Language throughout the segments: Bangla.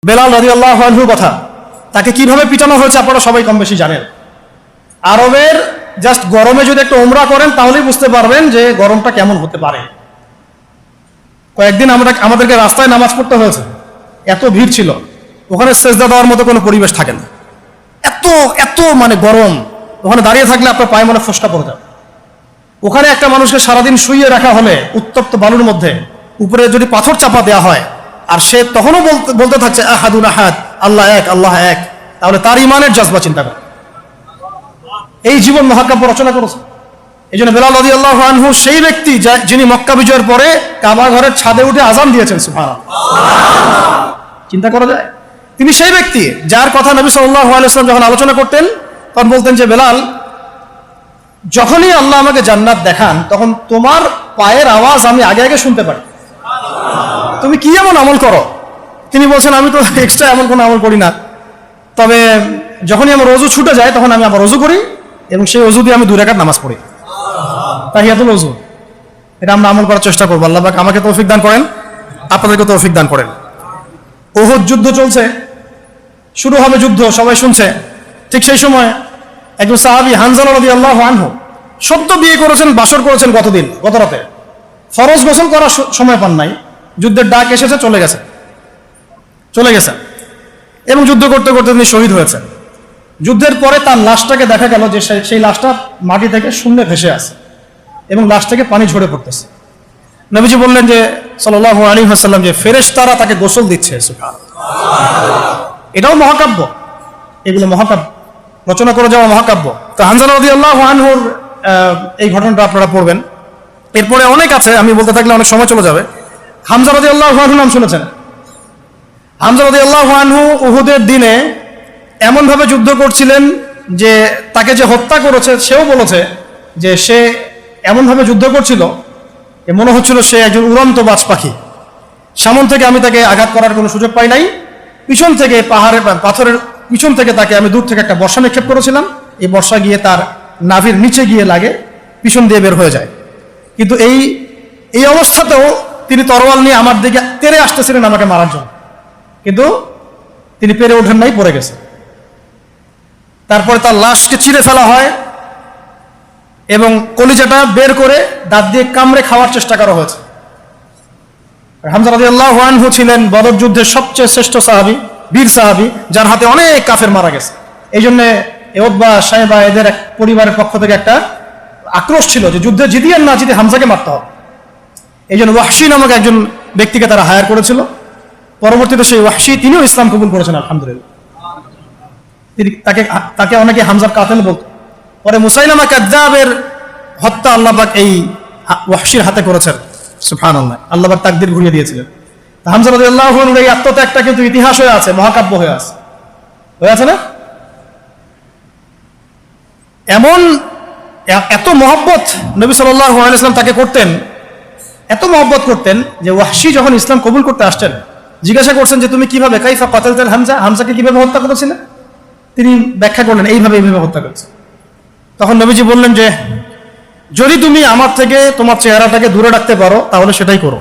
বেলাল রাদিয়াল্লাহু আনহুর কথা, তাকে কিভাবে পিটানো হয়েছে আপনারা সবাই কম বেশি জানেন। আরবের জাস্ট গরমে যদি একটা উমরা করেন তাহলেই বুঝতে পারবেন যে গরমটা কেমন হতে পারে। কয়েকদিন আমাদেরকে রাস্তায় নামাজ পড়তে হয়েছে, এত ভিড় ছিল, ওখানে সেজদা দেওয়ার মতো কোনো পরিবেশ থাকে না, এত এত মানে গরম। ওখানে দাঁড়িয়ে থাকলে আপনার পায়ে মনে ফোসকা পড়ে যাবে। ওখানে একটা মানুষকে সারাদিন শুইয়ে রাখা হলে উত্তপ্ত বালুর মধ্যে, উপরে যদি পাথর চাপা দেওয়া হয়, আর সে তখনও বলতে থাকছে আহাদুন আহাদ, আল্লাহ এক, আল্লাহ এক, তাহলে তার ইমানের জজবা চিন্তা করে। এই জীবন মহাকাব্য রচনা করেছে। এই জন্য বেলাল রাদিয়াল্লাহু আনহু সেই ব্যক্তি যিনি মক্কা বিজয়ের পরে কাবা ঘরের ছাদে উঠে আযান দিয়েছেন। সুবহানাল্লাহ, চিন্তা করা যায়। তিনি সেই ব্যক্তি যার কথা নবী সাল্লাল্লাহু আলাইহি ওয়াসাল্লাম যখন আলোচনা করতেন তখন বলতেন যে বেলাল, যখনই আল্লাহ আমাকে জান্নাত দেখান তখন তোমার পায়ের আওয়াজ আমি আগে আগে শুনতে পারি। তুমি কি এমন আমল করো? তিনি বলছেন, আমি তো এক্সট্রা এমন কোনো আমল করি না, তবে যখনই আমার ওযু ছুটে যায় তখন আমি আবার ওযু করি এবং সেই ওযু দিয়ে আমি 2 রাকাত নামাজ পড়ি, তাহিয়াতুল ওযু। এটা আমরা আমল করার চেষ্টা করবো। আল্লাহ পাক আমাকে তৌফিক দান করেন, আপনাদেরকে তৌফিক দান করেন। উহুদ যুদ্ধ চলছে, শুরু হবে যুদ্ধ, সবাই শুনছে। ঠিক সেই সময় একজন সাহাবী হানজালা রাদিয়াল্লাহু আনহু সদ্য বিয়ে করেছেন, বাসর করেছেন গত রাতে, ফরজ গোসল করার সময় পান নাই, যুদ্ধের ডাক এসেছে, চলে গেছে এবং যুদ্ধ করতে করতে তিনি শহীদ হয়েছেন। যুদ্ধের পরে তার লাশটাকে দেখা গেল যে সেই লাশটা মাটি থেকে শূন্যে ভেসে আছে এবং লাশ থেকে পানি ঝরে পড়তেছে। নবীজি বললেন যে সাল্লাল্লাহু আলাইহি ওয়াসাল্লাম যে ফেরেশতারা তাকে গোসল দিচ্ছে। এটাও মহাকাব্য, এগুলো মহাকাব্য, রচনা করে যাওয়া মহাকাব্য। তো হানজালা রাদিয়াল্লাহু আনহুর এই ঘটনাটা আপনারা পড়বেন। এরপরে অনেক আছে, আমি বলতে থাকলে অনেক সময় চলে যাবে। হামজা রাদিয়াল্লাহু আনহু নাম শুনেছেন? হামজা রাদিয়াল্লাহু আনহু উহুদের দিনে এমনভাবে যুদ্ধ করছিলেন যে তাকে যে হত্যা করেছে সেও বলেছে যে সে এমনভাবে যুদ্ধ করছিল মনে হচ্ছিল সে একজন উড়ন্ত বাজ পাখি। সামন থেকে আমি তাকে আঘাত করার কোনো সুযোগ পাই নাই, পিছন থেকে পাথরের পিছন থেকে তাকে আমি দূর থেকে একটা বর্ষা নিক্ষেপ করেছিলাম, এই বর্ষা গিয়ে তার নাভির নিচে গিয়ে লাগে, পিছন দিয়ে বের হয়ে যায়। কিন্তু এই অবস্থাতেও তিনি তরোয়াল নিয়ে আমার দিকে তেড়ে আসতেছিলেন আমাকে মারার জন্য, কিন্তু তিনি পেরে ওঠেন নাই, পড়ে গেছে। তারপরে তার লাশকে চিরে ফেলা হয় এবং কলিজাটা বের করে দাঁত দিয়ে কামড়ে খাওয়ার চেষ্টা করা হয়েছে। হামজা রাদিয়াল্লাহু আনহু ছিলেন বদর যুদ্ধের সবচেয়ে শ্রেষ্ঠ সাহাবী, বীর সাহাবী, যার হাতে অনেক কাফের মারা গেছে। এই জন্য উতবা, শায়বা এদের এক পরিবারের পক্ষ থেকে একটা আক্রোশ ছিল যে যুদ্ধে জিতি আর না জিতে হামজাকে মারতে হবে। এই জন্য ওয়াহশী নামক একজন ব্যক্তিকে তারা হায়ার করেছিল। পরবর্তীতে সেই ওয়াহশী তিনিও ইসলাম কবুল করেছেন, আলহামদুলিল্লাহ। তাকে অনেকে হামজার কাতেল বলত। পরে মুসাইলামা কাযযাবের হত্যা আল্লাহ পাক এই ওয়াহশীর হাতে করেছেন। সুবহানাল্লাহ, আল্লাহ পাক তাকদীর ঘুরিয়ে দিয়েছিলেন। হামজা রাদিয়াল্লাহু আনহুর এই আত্মত্যাগটা কিন্তু ইতিহাস হয়ে আছে, মহাকাব্য হয়ে আছে না? এমন এত মহব্বত নবী সাল্লাল্লাহু আলাইহি ওয়াসাল্লাম তাকে করতেন, এত মহব্বত করতেন যে ওয়াহশী যখন ইসলাম কবুল করতে আসছেন জিজ্ঞাসা করছেন যে তুমি কিভাবে, কাইফা কাতালতাল হামজা, হামজাকে কিভাবে হত্যা করেছিলেন? তিনি ব্যাখ্যা করলেন এইভাবে হত্যা করেছে। তখন নবীজি বললেন যে যদি তুমি আমার থেকে তোমার চেহারাটাকে দূরে রাখতে পারো তাহলে সেটাই করো।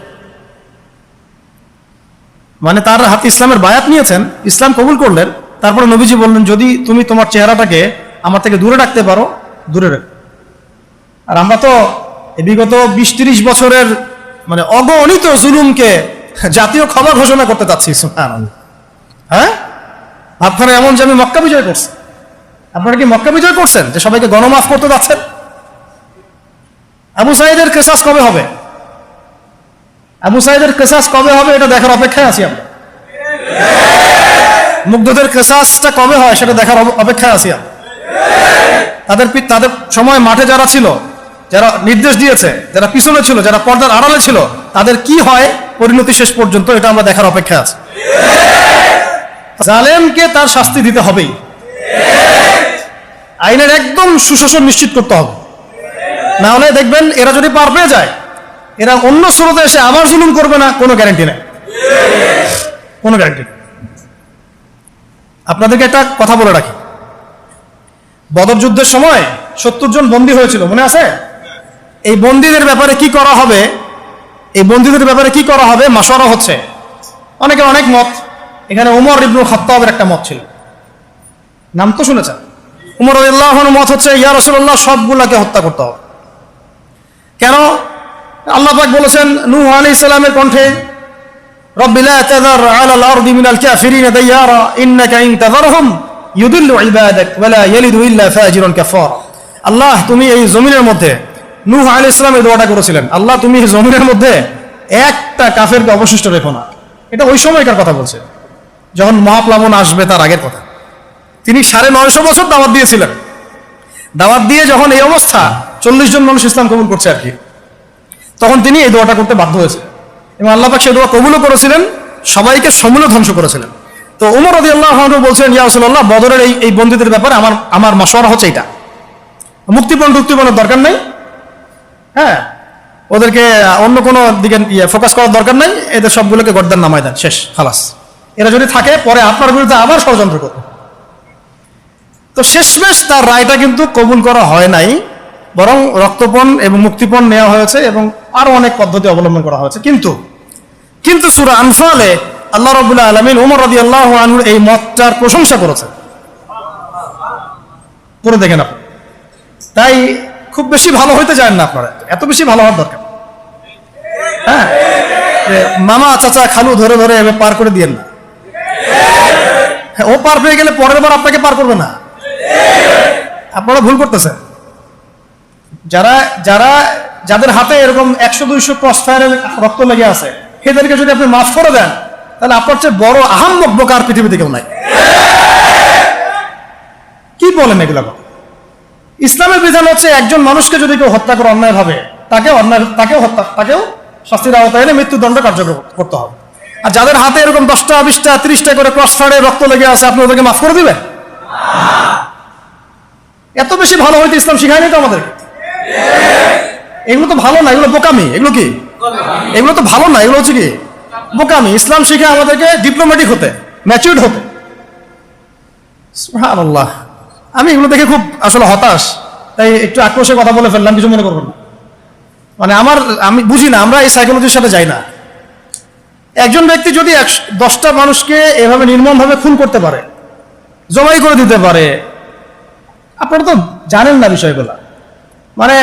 মানে তার হাতে ইসলামের বায়াত নিয়েছেন, ইসলাম কবুল করলেন, তারপরে নবীজি বললেন যদি তুমি তোমার চেহারাটাকে আমার থেকে দূরে রাখতে পারো, দূরে রাখো। আর আমরা তো বিগত 20-30 বছরের মানে অগণিত জুলুমকে জাতীয় খবর ঘোষণা করতে চাচ্ছি। হ্যাঁ, আপনারা এমন যে আমি মক্কা বিজয় করছি। আপনারা কি মক্কা বিজয় করছেন যে সবাইকে গণমাফ করতে যাচ্ছেন? আবু সাঈদের কিসাস কবে হবে? আবু সাঈদের কিসাস কবে হবে এটা দেখার অপেক্ষায় আছি আমরা। মুগ্ধদের কিসাসটা কবে হয় সেটা দেখার অপেক্ষায় আছি আমরা। তাদের সময় মাঠে যারা ছিল, যারা নির্দেশ দিয়েছে, যারা পিছনে ছিল, যারা পর্দার আড়ালে ছিল, তাদের কি হয় পরিণতি শেষ পর্যন্ত, এটা আমরা দেখার অপেক্ষায় আছি। জালেমকে তার শাস্তি দিতে হবেই, আইনের একদম সুশাসন নিশ্চিত করতে হবে। না হলে দেখবেন এরা যদি পার পেয়ে যায়, এরা অন্য স্রোতে এসে আবার জুলুম করবে না, কোনো গ্যারান্টি নেই, কোনো গ্যারান্টি নেই। আপনাদেরকে একটা কথা বলে রাখি, বদর যুদ্ধের সময় 70 জন বন্দী হয়েছিল, মনে আছে? এই বন্দীদের ব্যাপারে কি করা হবে মাশওয়ারা হচ্ছে। অনেকের অনেক মত, এখানে উমর ইবনুল খাত্তাবের একটা মত ছিল, নাম তো শুনেছেন। উমর রাদিয়াল্লাহু আনহু মত হচ্ছে, ইয়া রাসূলুল্লাহ, সবগুলাকে হত্যা করতে হবে। কেন? আল্লাহ পাক বলেছেন নূহ আলাইহিস সালামের কণ্ঠে, রব্বি লা তাযার আলাল আরদি মিনাল কাফিরিনা দাইয়ারা ইন্নাকা ইন তাযারহুম ইউদিল্লু ইবাদাক ওয়া লা ইয়ালিদু ইল্লা ফাজিরুন কাফারা। আল্লাহ, তুমি এই জমিনের মধ্যে, নূহ আলাইহিস সালাম এই দোয়াটা করেছিলেন, আল্লাহ তুমি এই জমিনের মধ্যে একটা কাফেরকে অবশিষ্ট রেখো না। এটা ওই সময়কার কথা বলছে, যখন মহাপ্লাবন আসবে তার আগের কথা। তিনি 950 বছর দাওয়াত দিয়েছিলেন। দাওয়াত দিয়ে যখন এই অবস্থা, 40 জন মানুষ ইসলাম কবুল করছে আর কি, তখন তিনি এই দোয়াটা করতে বাধ্য হয়েছে এবং আল্লাহ পাক সেই দোয়া কবুলও করেছিলেন, সবাইকে সমূলে ধ্বংস করেছিলেন। তো উমর রাদিয়াল্লাহু আনহু বলছেন, ইয়া রাসূলুল্লাহ, বদরের এই বন্দীদের ব্যাপারে আমার মাশওয়ারা হচ্ছে এটা, মুক্তিপণের দরকার নাই, হ্যাঁ, ওদেরকে অন্য কোনো দিকে ফোকাস করার দরকার নাই, এদের সবগুলোকে গর্দান নামায় দেন, শেষ, খালাস। এরা যদি থাকে পরে আপনার বিরুদ্ধে আবার ষড়যন্ত্র করবে। তো শেষমেশ তার রায়টা কিন্তু কবুল করা হয় নাই, বরং রক্তপণ এবং মুক্তিপণ নেওয়া হয়েছে এবং আরো অনেক পদ্ধতি অবলম্বন করা হয়েছে। কিন্তু সূরা আনফালে আল্লাহ রাব্বুল আলামিন উমর রাদিয়াল্লাহু আনহুর এই মতটার প্রশংসা করেছেন, পড়ে দেখেন আপনি। তাই খুব বেশি ভালো হইতে চান না আপনারা, এত বেশি ভালো হওয়ার দরকার, হ্যাঁ, মামা চাচা খালু ধরে ধরে এভাবে পার করে দিয়েন না। ও পার পেয়ে গেলে পরের বার আপনাকে পার করবে না, আপনারা ভুল করতেছেন। যাদের হাতে এরকম 100-200 ক্রস ফায়ারের রক্ত লেগে আছে, এদেরকে যদি আপনি মাফ করে দেন, তাহলে আপনার চেয়ে বড় আহাম্মক বোকার পৃথিবীতে কেউ নাই। কি বলেন এগুলা? ইসলামের বিধান হচ্ছে একজন মানুষকে যদি কেউ হত্যা করে অন্যায় ভাবে, তাকেও শাস্তির আওতায় এনে মৃত্যুদণ্ড কার্যকর করতে হবে। আর যাদের হাতে এরকম 10টা 20টা 30টা করে ক্রস ফায়ারের রক্ত লেগে আছে, আপনি ওদেরকে মাফ করে দিবেন? এত বেশি ভালো হইতে ইসলাম শিখায়নি তো আমাদেরকে। এগুলো তো ভালো না, এগুলো বোকামি। এগুলো কি? এগুলো তো ভালো না, এগুলো হচ্ছে কি বোকামি। ইসলাম শিখায় আমাদেরকে ডিপ্লোম্যাটিক হতে, ম্যাচিউরড হতে। সুবহানাল্লাহ, আমি এগুলো দেখে খুব আসলে হতাশ, তাই একটু আক্রোশের কথা বলে ফেললাম, কিছু মনে করবেন না। মানে আমি বুঝি না, আমরা এই সাইকোলজির সাথে যাই না। একজন ব্যক্তি যদি 10টা মানুষকে এভাবে নির্মমভাবে খুন করতে পারে, জবাই করে দিতে পারে, আপনারা তো জানেন না বিষয়গুলো। মানে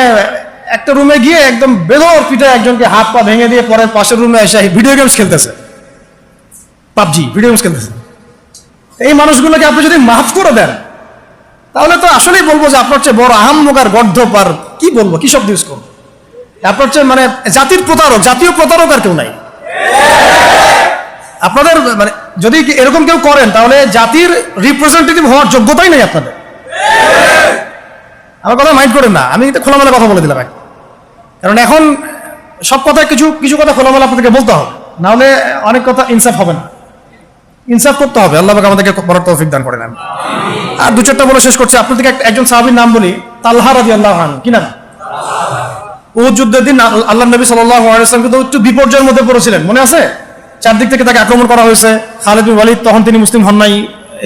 একটা রুমে গিয়ে একদম বেদর পিঠে একজনকে হাত পা ভেঙে দিয়ে পরে পাশের রুমে এসে ভিডিও গেমস খেলতেছে, পাবজি ভিডিও গেমস খেলতেছে। এই মানুষগুলোকে আপনি যদি মাফ করে দেন, তাহলে তো আসলেই বলবো যে আপনার চেয়ে বড় আহাম্মক আর গর্ধপ আর কি বলবো, কি শব্দ ইউজ করবো, আপনার চেয়ে মানে জাতীয় প্রতারক আর কেউ নাই। আপনাদের মানে যদি এরকম কেউ করেন, তাহলে জাতির রিপ্রেজেন্টেটিভ হওয়ার যোগ্যতাই নেই আপনাদের। আমার কথা মাইন্ড করেন না, আমি খোলামেলা কথা বলে দিলাম। কারণ এখন সব কথা কিছু কথা খোলামেলা আপনাদেরকে বলতে হবে, না হলে অনেক কথা ইনসাফ হবে না। ইনসাফ করতে হবে, আল্লাহ পাক আমাদেরকে বড় তৌফিক দান করেন। আর 2-4টা বলে শেষ করছি। আপনাদেরকে একজন সাহাবীর নাম বলি, তালহা রাদিয়াল্লাহু আনহু। কি নাম? উহুদ যুদ্ধের দিন আল্লাহ নবী সাল্লাল্লাহু আলাইহি ওয়াসাল্লাম কিন্তু একটু বিপর্যয়ের মধ্যে পড়েছিলেন, মনে আছে? চারদিক থেকে তাকে আক্রমণ করা হয়েছে। খালিদ বিন ওয়ালিদ তখন তিনি মুসলিম হন নাই,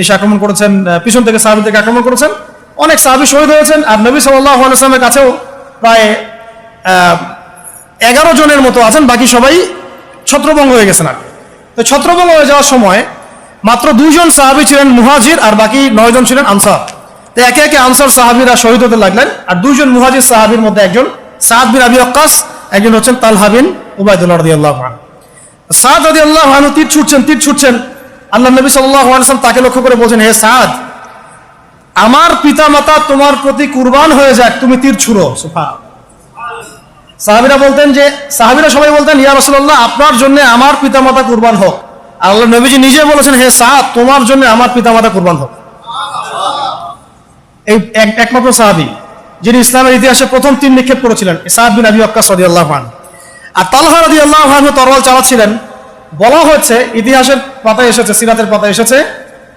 এসে আক্রমণ করেছেন, পিছন থেকে সাহাবীদেরকে আক্রমণ করেছেন, অনেক সাহাবী শহীদ হয়েছেন। আর নবী সাল্লাল্লাহু আলাইহি ওয়াসাল্লামের কাছেও প্রায় 11 জনের মতো আছেন, বাকি সবাই ছত্রভঙ্গ হয়ে গেছেন। আর তো ছত্রভঙ্গ হয়ে যাওয়ার সময় মাত্র 2 জন সাহাবী ছিলেন মুহাজির, আর বাকি 9 জন ছিলেন আনসার। তো একে একে আনসার সাহাবীরা শহীদ হতে লাগলেন। আর 2 জন মুহাজির সাহাবীর মধ্যে একজন সাদ বিন আবি ওয়াক্কাস, একজন হচ্ছেন তালহা বিন উবাইদুল্লাহ রাদিয়াল্লাহু আনহু। সাদ রাদিয়াল্লাহু আনহু তীর ছুটছেন। আল্লাহ নবী সাল্লাল্লাহু আলাইহি ওয়াসাল্লাম তাকে লক্ষ্য করে বলছেন, হে সাদ, আমার পিতামাতা তোমার প্রতি কুরবান হয়ে যাক, তুমি তীর ছুড়ো। সুবহানাল্লাহ। সাহাবীরা সবাই বলতেন, ইয়া রাসূলুল্লাহ, আপনার জন্য আমার পিতামাতা কুরবান হোক। আল্লাহ নবীজি নিজে বলেছেন, হে সাদ, তোমার জন্য আমার পিতামাতা কুরবান হোক। এই একমাত্র সাহাবী যিনি ইসলামের ইতিহাসে প্রথম তীর নিক্ষেপ করেছিলেন, সাদ বিন আবি ওয়াক্কাস রাদিয়াল্লাহু আনহু। আর তালহা রাদিয়াল্লাহু আনহু তরোয়াল চালাচ্ছিলেন। বলা হয়েছে, ইতিহাসের পাতায় এসেছে, সিরাতের পাতায় এসেছে,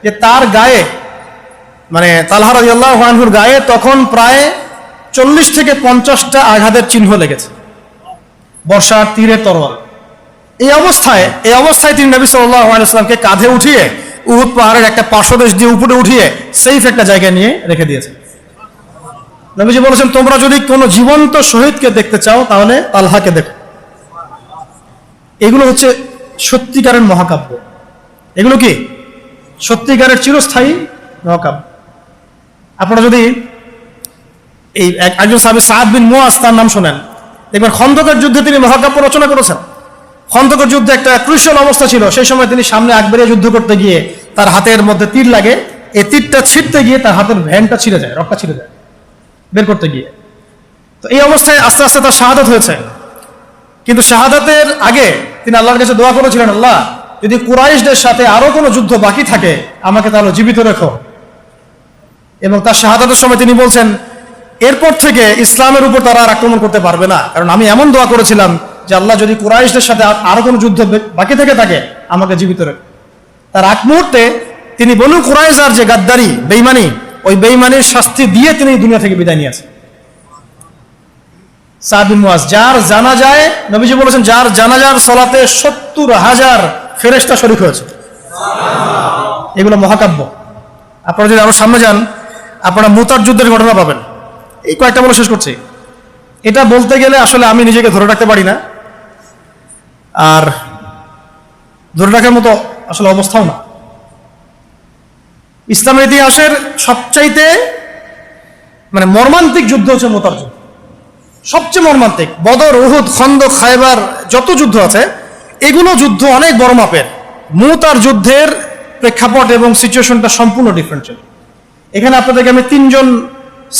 যে তার গায়ে, মানে তালহা রাদিয়াল্লাহু আনহুর গায়ে তখন প্রায় 40 থেকে 50টা আঘাতের চিহ্ন লেগেছে, বর্ষার তীরের তরোয়াল। এই অবস্থায় তিনি নবী সাল্লাল্লাহু আলাইহি ওয়াসাল্লামকে কাঁধে উঠিয়ে উহুদ পাহাড়ের একটা পার্শ্বদেশ দিয়ে উপরে উঠিয়ে সেফ একটা জায়গায় নিয়ে রেখে দিয়েছেন। নবীজি বলেছেন, তোমরা যদি কোনো জীবন্ত শহীদকে দেখতে চাও, তাহলে তালহাকে দেখো। এগুলো হচ্ছে সত্যিকারের মহাকাব্য, এগুলো কি সত্যিকারের চিরস্থায়ী মহাকাব্য। আপনারা যদি এই একজন সাহাবী সাদ বিন মুআজ তার নাম শোনেন, দেখবেন খন্দকের যুদ্ধে তিনি মহাকাব্য রচনা করেছেন। খন্দকের যুদ্ধে একটা ক্রুশিয়াল অবস্থা ছিল, সেই সময় তিনি সামনে আকবরে যুদ্ধ করতে গিয়ে তার হাতের মধ্যে তীর লাগে, এই তীরটা ছিঁড়তে গিয়ে তার হাতের ভ্যানটা ছিঁড়ে যায়, রক্তটা ছিঁড়ে যায় বের করতে গিয়ে। তো এই অবস্থায় আস্তে আস্তে তার শাহাদাত হয়েছে। কিন্তু শাহাদাতের আগে তিনি আল্লাহর কাছে দোয়া করেছিলেন, আল্লাহ যদি কুরাইশদের সাথে আরো কোনো যুদ্ধ বাকি থাকে আমাকে তাহলে জীবিত রেখো। এবং তার শাহাদাতের সময় তিনি বলছেন, এরপর থেকে ইসলামের উপর তারা আর আক্রমণ করতে পারবে না, কারণ আমি এমন দোয়া করেছিলাম যে আল্লাহ যদি কুরাইশদের সাথে আরো কোনো যুদ্ধ বাকি থেকে থাকে আমাকে জীবিত রেখো। তার আগ মুহূর্তে তিনি বনু কুরাইজার যে গাদ্দারি বেঈমানি, ওই বেঈমানির শাস্তি দিয়ে তিনি দুনিয়া থেকে বিদায় নিয়েছেন। সাদ বিন মুআজ, যার জানাজায় নবীজি বলেছেন যার জানাজার সালাতে ৭০,০০০ ফেরেশতা শরীক হয়েছে। এগুলো মহাকাব্য। আপনারা যদি আরো সামনে যান আপনারা মুতার যুদ্ধের ঘটনা পাবেন। এই কয়েকটা বলে শেষ করছি। এটা বলতে গেলে আসলে আমি নিজেকে ধরে রাখতে পারি না, আর ধরে রাখার মতো আসলে অবস্থাও না। ইসলামের ইতিহাসের সবচাইতে মানে মর্মান্তিক যুদ্ধ হচ্ছে মুতার যুদ্ধ, সবচেয়ে মর্মান্তিক। বদর, উহুদ, খন্দক, খায়বার যত যুদ্ধ আছে এগুলো যুদ্ধ অনেক বড় মাপের। মুতার যুদ্ধের প্রেক্ষাপট এবং সিচুয়েশনটা সম্পূর্ণ ডিফারেন্ট ছিল। এখানে আপনাদেরকে আমি ৩ জন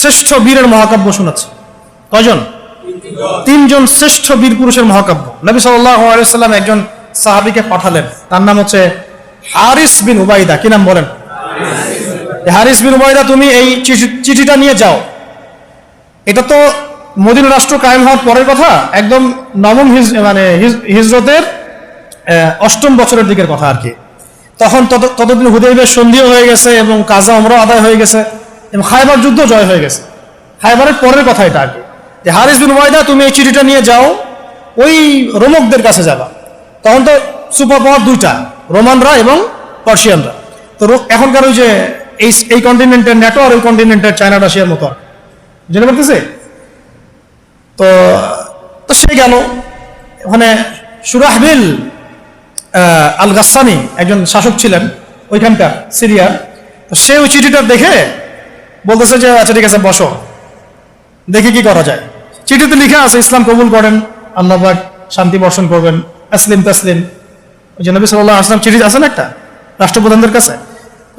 শ্রেষ্ঠ বীরের মহাকাব্য শোনাচ্ছি। কয়জন? 3 জন শ্রেষ্ঠ বীর পুরুষের মহাকাব্য। নবী সাল্লাল্লাহু আলাইহি ওয়াসাল্লাম একজন সাহাবীকে পাঠালেন, তার নাম হচ্ছে হারিস বিন উবাইদা। কি নাম বলেন? হারিস বিন উবাইদা, তুমি এই চিঠিটা নিয়ে যাও। এটা তো মদিনা রাষ্ট্র কায়েম হওয়ার পরের কথা, একদম নবম হিজরতের 8ম বছরের দিকের কথা আর কি। তখন ততদিন হুদাইবিয়ার সন্ধিও হয়ে গেছে এবং কাজা ওমরা আদায় হয়ে গেছে এবং খায়বার যুদ্ধ জয় হয়ে গেছে। খায়বারের পরের কথা এটা আর কি, যে হারিস বিন উবাইদা তুমি এই চিঠিটা নিয়ে যাও, ওই রোমকদের কাছে যাবা। তখন তো সুপার পাওয়ার 2টা, রোমানরা এবং পার্সিয়ানরা। তো এখনকার ওই যে এই কন্টিনেন্টের ন্যাটো আর ওই কন্টিনেন্টের চায়না রাশিয়ার মতো জেনে পারতেছে। তো সে গেল ওখানে। সুরাহবিল আল গাসসানি একজন শাসক ছিলেন ওইখানকার সিরিয়ার। তো সে ওই চিঠিটা দেখে বলতেছে যে আচ্ছা ঠিক আছে বসো, দেখি কি করা যায়। চিঠিতে লিখা আছে ইসলাম কবুল করেন, আল্লাহ পাক শান্তি বর্ষণ করবেন, আসলিম তাসলিম। ওই যে নবী সাল্লাল্লাহু আলাইহি ওয়াসাল্লাম চিঠি আছে না একটা রাষ্ট্রপ্রধানদের কাছে,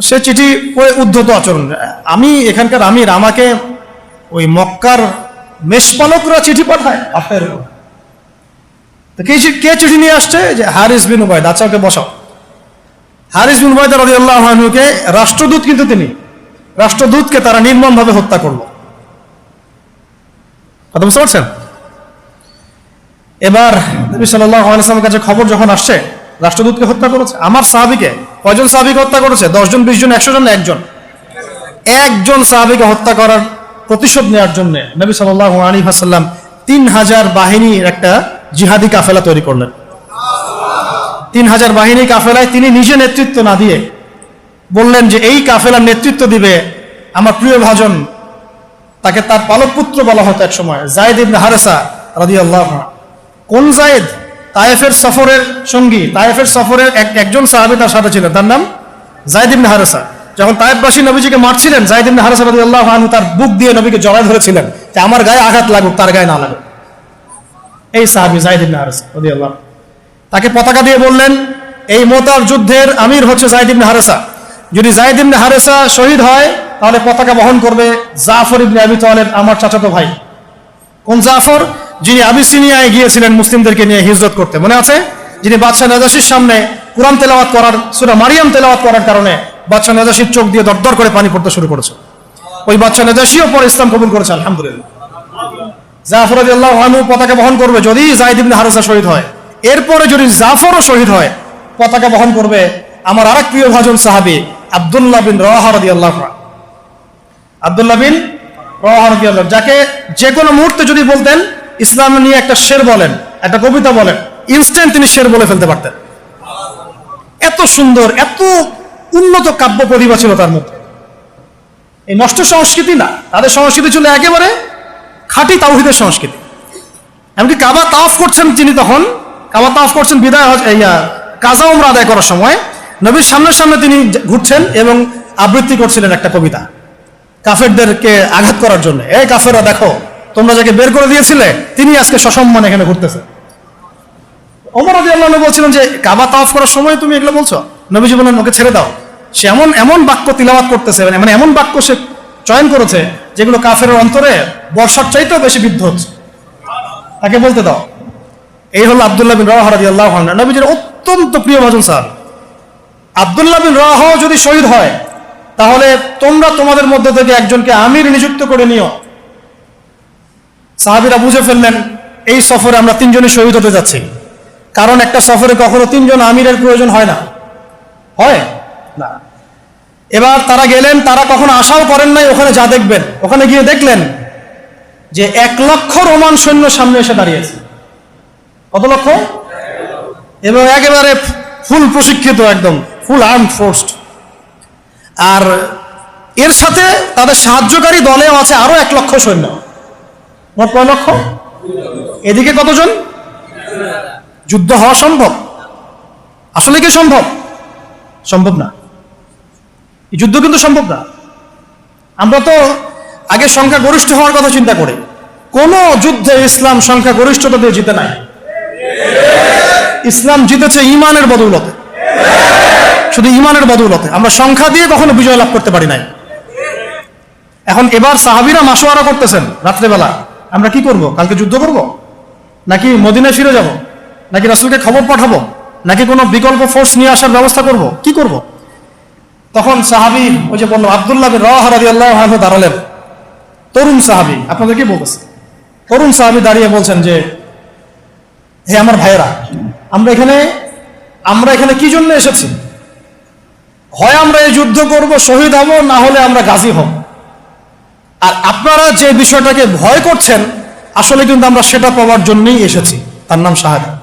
সে চিঠি পড়ে উদ্ধত আচরণ। আমি এখানকার আমির, আমাকে ওই মক্কার মেষপালকরা চিঠি পাঠায় আপনার। তো কে চিঠি নিয়ে আসছে? যে হারিস বিন উবাইদা। আচ্ছা ওকে বসাও। হারিস বিন উবাইদা রাদিয়াল্লাহু আনহুকে রাষ্ট্রদূত, কিন্তু তিনি রাষ্ট্রদূতকে তারা নির্মমভাবে হত্যা করলো। কথা বুঝতে পারছেন? এবার নবী সাল্লাল্লাহু আলাইহি ওয়াসাল্লামের কাছে খবর যখন আসছে রাষ্ট্রদূতকে হত্যা করেছে, আমার সাহাবীকে, কয়জন সাহাবীকে হত্যা করেছে? 10 জন, 20 জন, 100 জন? একজন সাহাবীকে হত্যা করার প্রতিশোধ নেওয়ার জন্য নবী সাল্লাল্লাহু আলাইহি ওয়াসাল্লাম 3000 বাহিনীর একটা জিহাদি কাফেলা তৈরি করলেন। 3000 বাহিনী কাফেলায় তিনি নিজে নেতৃত্ব না দিয়ে বললেন যে এই কাফেলার নেতৃত্ব দিবে আমার প্রিয় ভাজন, তাকে তার পালক পুত্র বলা হতো এক সময়, যায়েদ ইবনে হারেসা রাদিয়াল্লাহু আনহু। কোন যায়েদ? তায়েফের সফরের সঙ্গী, তায়েফের সফরের একজন সাহাবী তার সাথে ছিলেন, তার নাম যায়েদ ইবনে হারেসা। যখন তায়েফবাসী নবীজিকে মারছিলেন, যায়েদ ইবনে হারেসা রাদিয়াল্লাহু আনহু তার বুক দিয়ে নবীকে জড়ায় ধরেছিলেন যে আমার গায়ে আঘাত লাগুক, তার গায়ে না লাগুক। এই সাহাবী যায়েদ ইবনে হারেসা রাদিয়াল্লাহু আনহু তাকে পতাকা দিয়ে বললেন এই মুতার যুদ্ধের আমির হচ্ছে যায়েদ ইবনে হারেসা। যদি যায়েদ ইবনে হারেসা শহীদ হয় তাহলে পতাকা বহন করবে জাফর ইবনে আবি তালেব, আমার চাচাতো ভাই। কোন জাফর? যিনি আবিসিনিয়ায় গিয়েছিলেন মুসলিমদেরকে নিয়ে হিজরত করতে, মনে আছে? যিনি বাদশাহ নাজাশির সামনে কুরআন তেলাওয়াত করার, সূরা মারিয়াম তেলাওয়াত করার কারণে বাদশাহ নাজাশির চোখ দিয়ে দরদর করে পানি পড়তে শুরু করেছে। ওই বাদশাহ নাজাশিও পরে ইসলাম কবুল করেছে, আলহামদুলিল্লাহ। জাফর রাদিয়াল্লাহু আনহু পতাকা বহন করবে যদি যায়েদ ইবনে হারেসা শহীদ হয়। এরপরে যদি জাফরও শহীদ হয় পতাকা বহন করবে আমার আরেক প্রিয় ভাজন সাহাবী আব্দুল্লাহ বিন রাওয়াহা রাদিয়াল্লাহু আনহু। আব্দুল্লাহ বিন রাওয়াহা রাদিয়াল্লাহু, যাকে যে কোনো মুহূর্তে যদি বলতেন ইসলাম নিয়ে একটা শের বলেন, একটা কবিতা বলেন, ইনস্ট্যান্ট তিনি শের বলে ফেলতে পারতেন। এত সুন্দর, এত উন্নত কাব্য প্রতিভা ছিল তার মধ্যে। এই নষ্ট সংস্কৃতি না, তাদের সংস্কৃতি ছিল একেবারে খাঁটি তাওহীদের সংস্কৃতি। এমনকি কাবা তাওয়াফ করছেন তিনি, তখন কাবা তাওয়াফ করছেন বিদায় কাজা উমরা আদায় করার সময় নবীর সামনে সামনে তিনি ঘুরছেন এবং আবৃত্তি করছিলেন একটা কবিতা কাফেরদেরকে আঘাত করার জন্য। এই কাফেররা দেখো, তোমরা যাকে বের করে দিয়েছিলে তিনি আজকে সসম্মানে এখানে ঘুরতেছে। ওমর রাদিয়াল্লাহু আনহু বলছিলেন যে কাবা তাওয়াফ করার সময় তুমি এগুলো বলছো? নবীজি বললেন ওকে ছেড়ে দাও, সে এমন এমন বাক্য তিলাওয়াত করতেছে, মানে এমন বাক্য সে চয়ন করেছে যেগুলো কাফেরের অন্তরে বর্ষার চাইতেও বেশি বিদ্ধ হচ্ছে, তাকে বলতে দাও। এই হলো আব্দুল্লাহ বিন রাওয়াহা রাদিয়াল্লাহু আনহু, নবীজির অত্যন্ত প্রিয় ভাজন সাহাবী। আব্দুল্লাহ বিন রাওয়াহা যদি শহীদ হয় তাহলে তোমরা তোমাদের মধ্যে থেকে একজনকে আমির নিযুক্ত করে নিও। সাহাবীরা বুঝে ফেললেন এই সফরে আমরা তিনজনই শহীদ হতে যাচ্ছি, কারণ একটা সফরে কখনো তিনজন আমিরের প্রয়োজন হয় না, হয় না। এবার তারা গেলেন, তারা কখনো আশাও করেন নাই ওখানে যা দেখবেন। ওখানে গিয়ে দেখলেন যে 1 লক্ষ রোমান সৈন্য সামনে এসে দাঁড়িয়েছে। কত লক্ষ? এবং একেবারে ফুল প্রশিক্ষিত, একদম ফুল আর্মড ফোর্স। আর এর সাথে তাদের সাহায্যকারী দলেও আছে আরো 1 লক্ষ সৈন্য। মোট কয় লক্ষ? এদিকে কতজন? যুদ্ধ হওয়া সম্ভব? আসলে কি সম্ভব? সম্ভব না। এই যুদ্ধ কিন্তু সম্ভব না। আমরা তো আগে সংখ্যা গরিষ্ঠ হওয়ার কথা চিন্তা করি। কোন যুদ্ধে ইসলাম সংখ্যা গরিষ্ঠতা দিয়ে জিতে নাই। ইসলাম জিতেছে ঈমানের বদৌলতে, শুধু ঈমানের বদৌলতে। আমরা সংখ্যা দিয়ে কখনো বিজয় লাভ করতে পারি নাই। এখন এবার সাহাবীরা মাশওয়ারা করতেছেন রাত্রেবেলা, আমরা কি করব? কালকে যুদ্ধ করব, নাকি মদিনায় ফিরে যাব, নাকি রাসূলকে খবর পাঠাবো, নাকি কোনো বিকল্প ফোর্স নিয়ে আসার ব্যবস্থা করব, কি করব? তখন সাহাবী, ওই যে বললাম আব্দুল্লাহ বিন রাওয়াহা রাদিয়াল্লাহু আনহু দাঁড়ালেন। তরুণ সাহাবী, আপনাদের কি বলতেছে? তরুণ সাহাবী দাঁড়িয়ে বলছেন যে হে আমার ভাইয়েরা, আমরা এখানে কি জন্য এসেছি? হয় আমরা এই যুদ্ধ করব, শহীদ হব, না হলে আমরা গাজী হব। আর আপনারা যে বিষয়টাকে ভয় করছেন আসলে কিন্তু আমরা সেটা পাওয়ার জন্যই এসেছি, তার নাম শাহাদাত।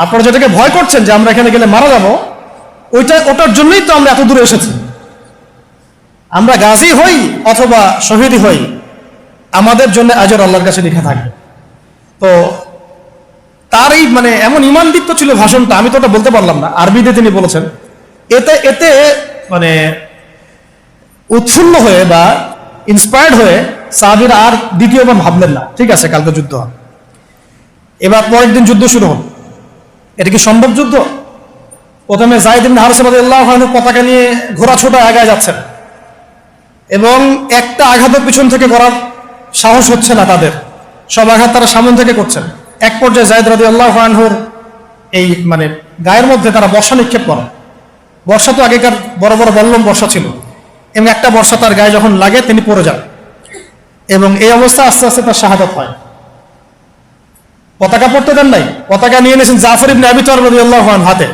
আপনারা যেটাকে ভয় করছেন যে আমরা এখানে গেলে মারা যাব, ওটার জন্যই তো আমরা এত দূরে এসেছি। আমরা গাজী হই অথবা শহীদ হই, আমাদের জন্য আজর আল্লাহর কাছে লেখা থাকবে। তো তার এই মানে এমন ঈমানদীপ্ত ছিল ভাষণটা, আমি তো ওটা বলতে পারলাম না, আরবিতে তিনি বলেছেন। এতে মানে উৎফুল্ল হয়ে বা ইন্সপায়ার্ড হয়ে সাহাবীরা আর দ্বিতীয়বার ভাবলেন না, ঠিক আছে কালকে যুদ্ধ হবে। এবার পরের দিন যুদ্ধ শুরু হল। এটা কি সম্ভব যুদ্ধ? প্রথমে যায়েদ ইবনে হারেসা রাদিয়াল্লাহু আনহু পতাকা নিয়ে ঘোড়া ছোটা আগায় যাচ্ছেন এবং একটা আঘাতের পিছন থেকে করার সাহস হচ্ছে না তাদের, সব আঘাত তারা সামনে থেকে করছেন। এক পর্যায়ে যায়েদ রাদিয়াল্লাহু আনহুর এই মানে গায়ের মধ্যে তারা বর্ষা নিক্ষেপ করে। বর্ষা তো আগেকার বড় বড় বল্লম বর্ষা ছিল, এবং একটা বর্ষা তার গায়ে যখন লাগে তিনি পড়ে যান, এবং এই অবস্থা আস্তে আস্তে তার শাহাদাত হয়। পতাকা পড়তে দেন নাই, পতাকা নিয়ে নিয়েছেন জাফর ইবনে আবি তালিব রাদিয়াল্লাহু আনহু হাতে,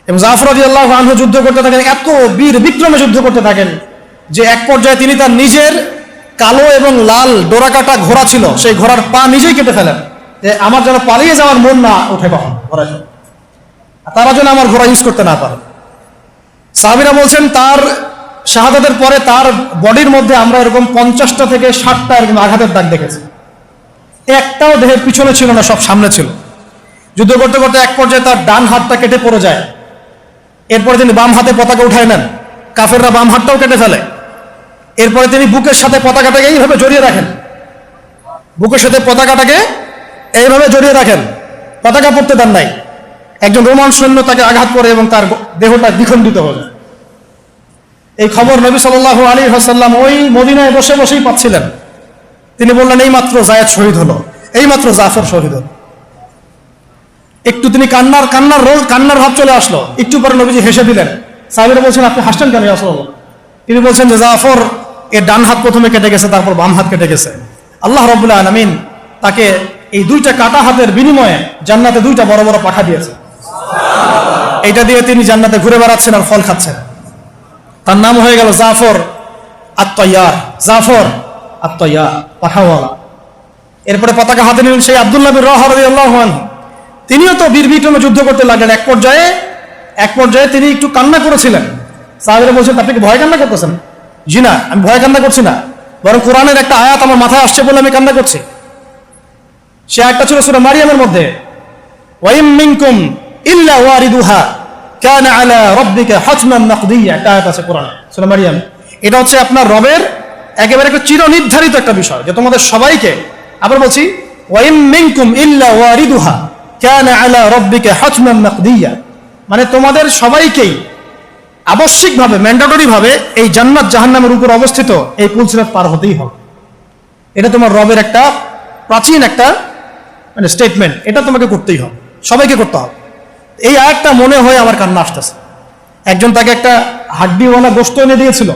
এবং জাফর রাদিয়াল্লাহু আনহু যুদ্ধ করতে থাকেন, এত বীর বিক্রমে যুদ্ধ করতে থাকেন যে এক পর্যায়ে তিনি তার নিজের কালো এবং লাল ডোরাকাটা ঘোড়া ছিল, সেই ঘোড়ার পা নিজেই কেটে ফেলেন, যে আমার যেন পালিয়ে যাওয়ার মন না উঠে কখন ঘোড়া, তারা যেন আমার ঘোড়া ইউজ করতে না পারে। সাহাবীরা বলছেন তার শাহাদাতের পরে তার বডির মধ্যে আমরা এরকম 50টা থেকে 60টা এরকম আঘাতের দাগ দেখেছি। একটাও দেহের পিছনে ছিল না, সব সামনে ছিল। যুদ্ধ করতে করতে এক পর্যায়ে তার ডান হাতটা কেটে পড়ে যায়। এরপরে তিনি বাম হাতে পতাকা উঠায় নেন, কাফেররা বাম হাতটাও কেটে ফেলে। এরপরে তিনি বুকের সাথে পতাকাটাকে এইভাবে জড়িয়ে রাখেন, বুকের সাথে পতাকাটাকে এইভাবে জড়িয়ে রাখেন, পতাকা পড়তে দেন নাই। একজন রোমান সৈন্য তাকে আঘাত করে এবং তার দেহটা দ্বিখণ্ডিত হয়ে যায়। এই খবর নবী সাল্লাল্লাহু আলাইহি ওয়াসাল্লাম ওই মদিনায় বসে বসেই পাচ্ছিলেন। তিনি বললেন এই মাত্র যায়েদ শহীদ হলো, এই মাত্র জাফর শহীদ হলো। একটু তিনি কান্নার ভাব চলে আসলো। একটু পরে নবীজি হেসে দিলেন। সাহাবীরা বলছেন আপনি হাসছেন কেন ইয়া রাসূলুল্লাহ? তিনি বলছেন যে জাফর এর ডান হাত প্রথমে কেটে গেছে, তারপর বাম হাত কেটে গেছে। আল্লাহ রাব্বুল আলামিন তাকে এই 2টা কাটা হাতের বিনিময়ে জান্নাতে 2টা বড় বড় পাখা দিয়েছে। এইটা দিয়ে তিনি জান্নাতে ঘুরে বেড়াচ্ছেন আর ফল খাচ্ছেন। তার নাম হয়ে গেল জাফর আত-তাইয়ার, জাফর আত-তাইয়ার, পাখাওয়ালা। এরপরে পতাকা হাতে নিলেন সেই আব্দুল্লাহ বিন রাওয়াহা রাদিয়াল্লাহু আনহু। তিনিও তো বীর বিক্রমে যুদ্ধ করতে লাগলেন। এক পর্যায়ে তিনি একটু কান্না করেছিলেন। সাহাবীরা বলছেন আপনি কি ভয় কান্না করতেছেন? জি না, আমি ভয় কান্না করছি না, বরং কোরআনের একটা আয়াত আমার মাথায় আসছে বলে আমি কান্না করছি। সে আয়াতটা ছিল সূরা মারিয়ামের মধ্যে, ওয়া ইম মিনকুম ইল্লা ওয়ারিদুহা কানা আলা রাব্বিকা হাতমান মাকদিয়া, একটা আয়াত আছে কোরআনে সূরা মারইয়াম। এটা হচ্ছে আপনার রবের একেবারে একটা চিরনির্ধারিত একটা বিষয় যে তোমাদের সবাইকে, আবার বলছি ওয়া ইম মিনকুম ইল্লা ওয়ারিদুহা কানা আলা রাব্বিকা হাতমান মাকদিয়া, মানে তোমাদের সবাইকেই আবশ্যিকভাবে ম্যান্ডেটরি ভাবে এই জান্নাত জাহান্নামের উপর অবস্থিত এই পুলসিরাত পার হতেই হবে। এটা তোমার রবের একটা প্রাচীন একটা মানে স্টেটমেন্ট, এটা তোমাকে করতেই হবে, সবাইকে করতে হবে। এই আয়াতটা মনে হয়ে আমার কান্না আসতেছে। একজন তাকে একটা হাড্ডিওয়ালা গোশত এনে দিয়েছিল,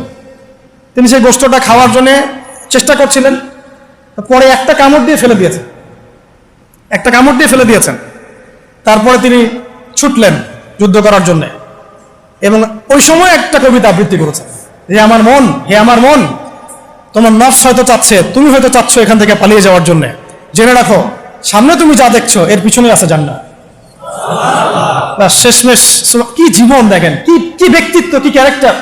তিনি সেই গোশতটা খাওয়ার জন্য চেষ্টা করছিলেন, পরে একটা কামড় দিয়ে ফেলে দিয়েছেন। তারপরে তিনি ছুটলেন যুদ্ধ করার জন্য, এবং ওই সময় একটা কবিতা আবৃত্তি করেছেন, হে আমার মন, তোমার নফস হয়তো চাচ্ছে, তুমি হয়তো চাচ্ছ এখান থেকে পালিয়ে যাওয়ার জন্য, জেনে রাখো সামনে তুমি যা দেখছো এর পিছনে আছে জান্নাত। শেষমেশ কি জীবন দেখেন, কি ব্যক্তিত্ব, কি ক্যারেক্টার,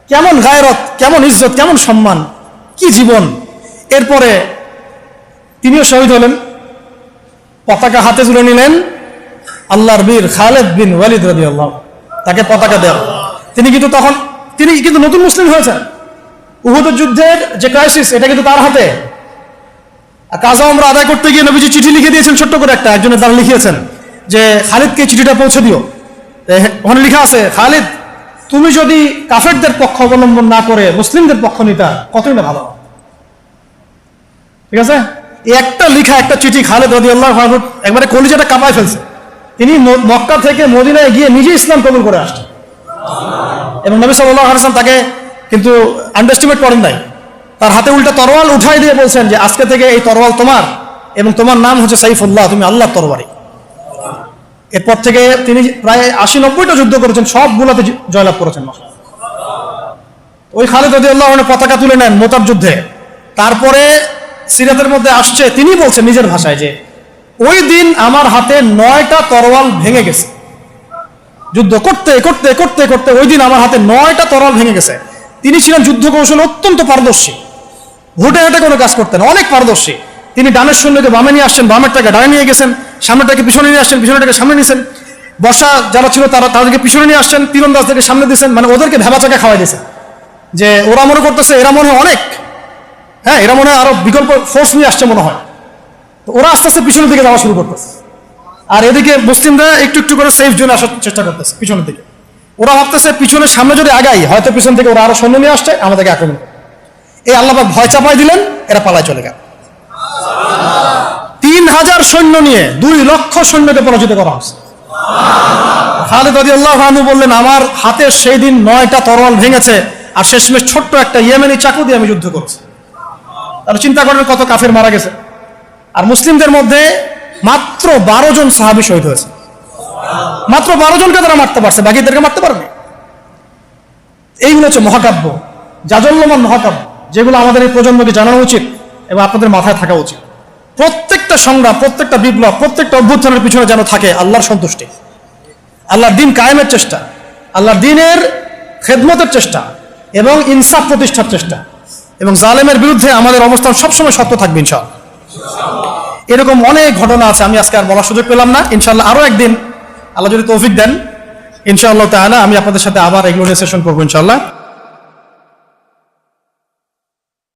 কেমন গায়রত, কেমন ইজ্জত, কেমন সম্মান, কি জীবন। এরপরে তিনিও শহীদ হলেন, পতাকা হাতে তুলে নিলেন আল্লাহর বীর খালেদ বিন ওয়ালিদ রাদিয়াল্লাহু, তাকে পতাকা দেওয়া। তিনি কিন্তু নতুন মুসলিম হয়েছেন। উহুদের যুদ্ধের যে ক্রাইসিস, এটা কিন্তু তার হাতে। কাজা ওমরা আদায় করতে গিয়ে নবীজি চিঠি লিখে দিয়েছেন ছোট্ট করে একটা, একজনের দ্বারা লিখিয়েছেন যে খালিদকে চিঠিটা পৌঁছে দিও। ওখানে লেখা আছে, খালিদ তুমি যদি কাফেরদের পক্ষ অবলম্বন না করে মুসলিমদের পক্ষ নিতা কতই না ভালো। ঠিক আছে, এই একটা লিখা একটা চিঠি খালিদ রাদিয়াল্লাহু আনহু একবারে কলিজাটা কাঁপায় ফেলছে। তিনি মক্কা থেকে মদিনায় গিয়ে নিজে ইসলাম কবুল করে আসছেন, এবং নবী সাল্লাল্লাহু আলাইহি ওয়াসাল্লাম তাকে কিন্তু আন্ডারএস্টিমেট করেন নাই। তার হাতে উল্টা তরোয়াল উঠাই দিয়ে বলছেন যে আজকে থেকে এই তরোয়াল তোমার, এবং তোমার নাম হচ্ছে সাইফুল্লাহ, তুমি আল্লাহর তরবারি। এরপর থেকে তিনি প্রায় 80-90টা যুদ্ধ করেছেন, সবগুলোতে জয়লাভ করেছেন। ওই খালিদ রাদিয়াল্লাহু আনহু পতাকা তুলে নেন মুতার যুদ্ধে। তারপরে সিরাতের মধ্যে আসছে, তিনি বলছেন নিজের ভাষায় যে ওই দিন আমার হাতে 9টা তরোয়াল ভেঙে গেছে। যুদ্ধ করতে করতে করতে করতে ওই দিন আমার হাতে 9টা তরোয়াল ভেঙে গেছে। তিনি ছিলেন যুদ্ধ কৌশলে অত্যন্ত পারদর্শী, হুটে হাটে কোনো কাজ করতেন, অনেক পারদর্শী। তিনি ডানের সৈন্যকে বামে নিয়ে আসছেন, বামেরটাকে ডানে নিয়ে গেছেন, সামনেটাকে পিছনে নিয়ে আসছেন, পিছনেটাকে সামনে নিয়েছেন। বর্ষা যারা ছিল তাদেরকে পিছনে নিয়ে আসছেন, তীরন্দাজদেরকে সামনে দিয়েছেন, মানে ওদেরকে ভেবাচাকা খাওয়াই দিয়েছেন যে ওরা মনে করতেছে এরা মনে হয় অনেক, হ্যাঁ এরা মনে হয় আরো বিকল্প ফোর্স নিয়ে আসছে মনে হয়। তো ওরা আস্তে আস্তে পিছনের দিকে যাওয়া শুরু করতেছে, আর এদিকে মুসলিমরা একটু একটু করে সেফ জোনে আসার চেষ্টা করতেছে পিছনের দিকে। ওরা ভাবতেছে পিছনের সামনে যদি আগাই হয়তো পিছন থেকে ওরা আরো সৈন্য নিয়ে আসছে, আমাদেরকে আক্রমণ করে। এই আল্লাহ পাক ভয় চাপাই দিলেন, এরা পালায় চলে গেল। 3000 সৈন্য নিয়ে 2 লক্ষ সৈন্যকে পরাজিত করা হচ্ছে। খালিদ রাদিয়াল্লাহু আনহু বললেন আমার হাতে সেই দিন 9টা তরোয়াল ভেঙেছে, আর শেষমেশ ছোট্ট একটা ইয়েমেনি চাকু দিয়ে আমি যুদ্ধ করছি। তাহলে চিন্তা করেন কত কাফের মারা গেছে। আর মুসলিমদের মধ্যে মাত্র 12 জন সাহাবী শহীদ হয়েছে, মাত্র 12 জনকে তারা মারতে পারছে, বাকিদেরকে মারতে পারবে। এইগুলো হচ্ছে মহাকাব্য, জাজল্যমান মহাকাব্য, যেগুলো আমাদের এই প্রজন্মকে জানানো উচিত এবং আপনাদের মাথায় থাকা উচিত। প্রত্যেকটা সংগ্রাম, প্রত্যেকটা বিপ্লব, প্রত্যেকটা অভ্যুত্থানের পিছনে যেন থাকে আল্লাহর সন্তুষ্টি, আল্লাহর দিন কায়েমের চেষ্টা, আল্লাহর দিনের খেদমতের চেষ্টা এবং ইনসাফ প্রতিষ্ঠার চেষ্টা, এবং জালেমের বিরুদ্ধে আমাদের অবস্থান সবসময় সত্য থাকবে ইনশাআল্লাহ। এরকম অনেক ঘটনা আছে, আমি আজকে আর বলার সুযোগ পেলাম না। ইনশাআল্লাহ আরো একদিন আল্লাহ যদি তৌফিক দেন ইনশাআল্লাহ তাআলা আমি আপনাদের সাথে আবার এগুলো নিয়ে সেশন করবো ইনশাআল্লাহ।